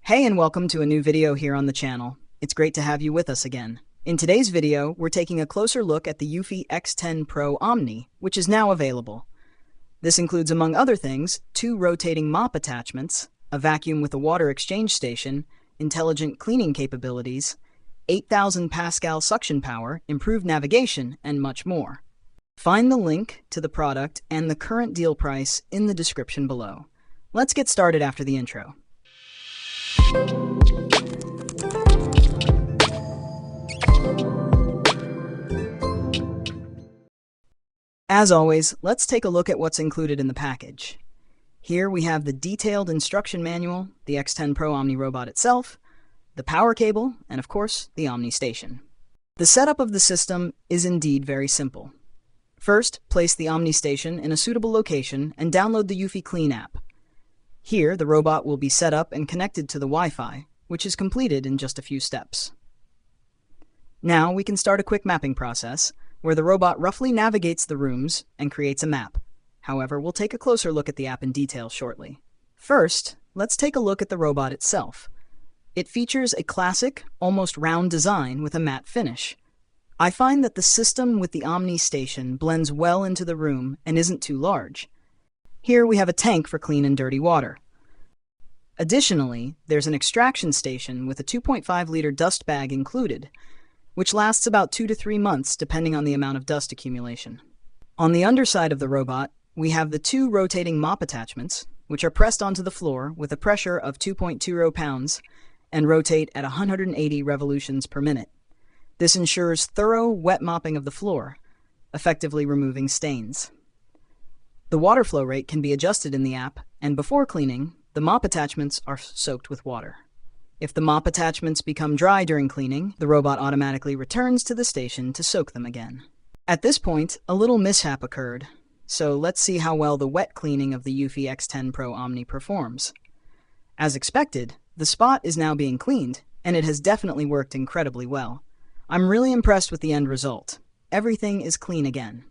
Hey and welcome to a new video here on the channel. It's great to have you with us again. In today's video, we're taking a closer look at the eufy X10 Pro Omni, which is now available. This includes, among other things, 2 rotating mop attachments, a vacuum with a water exchange station, intelligent cleaning capabilities, 8,000 Pascal suction power, improved navigation, and much more. Find the link to the product and the current deal price in the description below. Let's get started after the intro. As always, let's take a look at what's included in the package. Here we have the detailed instruction manual, the X10 Pro Omni robot itself, the power cable, and of course, the Omni station. The setup of the system is indeed very simple. First, place the Omni station in a suitable location and download the eufy Clean app. Here, the robot will be set up and connected to the Wi-Fi, which is completed in just a few steps. Now we can start a quick mapping process, where the robot roughly navigates the rooms and creates a map. However, we'll take a closer look at the app in detail shortly. First, let's take a look at the robot itself. It features a classic, almost round design with a matte finish. I find that the system with the Omni station blends well into the room and isn't too large. Here we have a tank for clean and dirty water. Additionally, there's an extraction station with a 2.5-liter dust bag included, which lasts about 2 to 3 months depending on the amount of dust accumulation. On the underside of the robot, we have the 2 rotating mop attachments, which are pressed onto the floor with a pressure of 2.20 pounds and rotate at 180 revolutions per minute. This ensures thorough wet mopping of the floor, effectively removing stains. The water flow rate can be adjusted in the app, and before cleaning, the mop attachments are soaked with water. If the mop attachments become dry during cleaning, the robot automatically returns to the station to soak them again. At this point, a little mishap occurred, so let's see how well the wet cleaning of the eufy X10 Pro Omni performs. As expected, the spot is now being cleaned, and it has definitely worked incredibly well. I'm really impressed with the end result. Everything is clean again.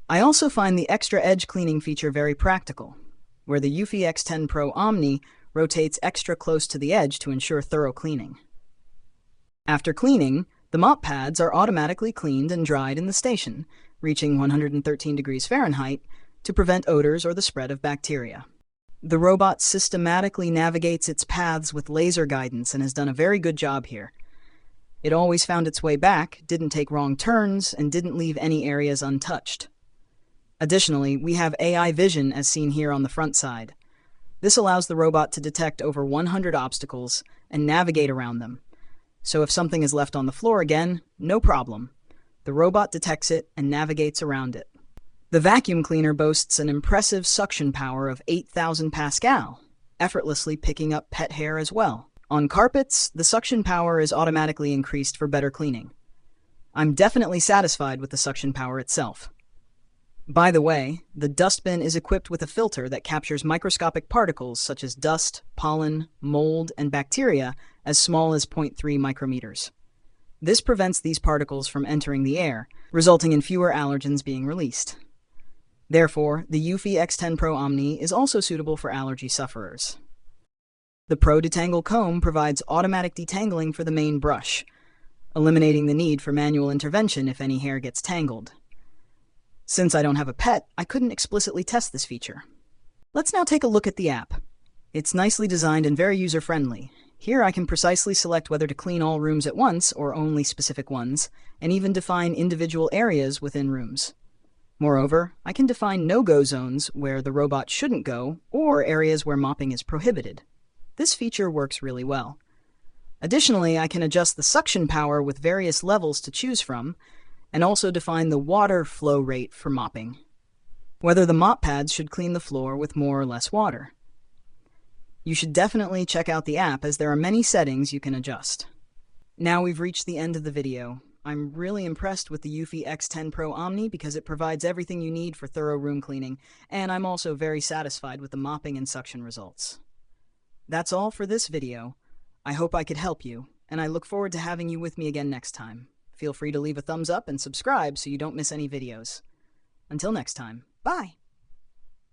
I also find the extra edge cleaning feature very practical, where the eufy X10 Pro Omni rotates extra close to the edge to ensure thorough cleaning. After cleaning, the mop pads are automatically cleaned and dried in the station, reaching 113 degrees Fahrenheit to prevent odors or the spread of bacteria. The robot systematically navigates its paths with laser guidance and has done a very good job here. It always found its way back, didn't take wrong turns, and didn't leave any areas untouched. Additionally, we have AI vision as seen here on the front side. This allows the robot to detect over 100 obstacles and navigate around them. So if something is left on the floor again, no problem. The robot detects it and navigates around it. The vacuum cleaner boasts an impressive suction power of 8,000 Pascal, effortlessly picking up pet hair as well. On carpets, the suction power is automatically increased for better cleaning. I'm definitely satisfied with the suction power itself. By the way, the dustbin is equipped with a filter that captures microscopic particles such as dust, pollen, mold, and bacteria as small as 0.3 micrometers. This prevents these particles from entering the air, resulting in fewer allergens being released. Therefore, the eufy X10 Pro Omni is also suitable for allergy sufferers. The Pro Detangle Comb provides automatic detangling for the main brush, eliminating the need for manual intervention if any hair gets tangled. Since I don't have a pet, I couldn't explicitly test this feature. Let's now take a look at the app. It's nicely designed and very user-friendly. Here I can precisely select whether to clean all rooms at once or only specific ones, and even define individual areas within rooms. Moreover, I can define no-go zones where the robot shouldn't go or areas where mopping is prohibited. This feature works really well. Additionally, I can adjust the suction power with various levels to choose from, and also define the water flow rate for mopping, whether the mop pads should clean the floor with more or less water. You should definitely check out the app as there are many settings you can adjust. Now we've reached the end of the video. I'm really impressed with the eufy X10 Pro Omni because it provides everything you need for thorough room cleaning, and I'm also very satisfied with the mopping and suction results. That's all for this video. I hope I could help you, and I look forward to having you with me again next time. Feel free to leave a thumbs up and subscribe so you don't miss any videos. Until next time, bye!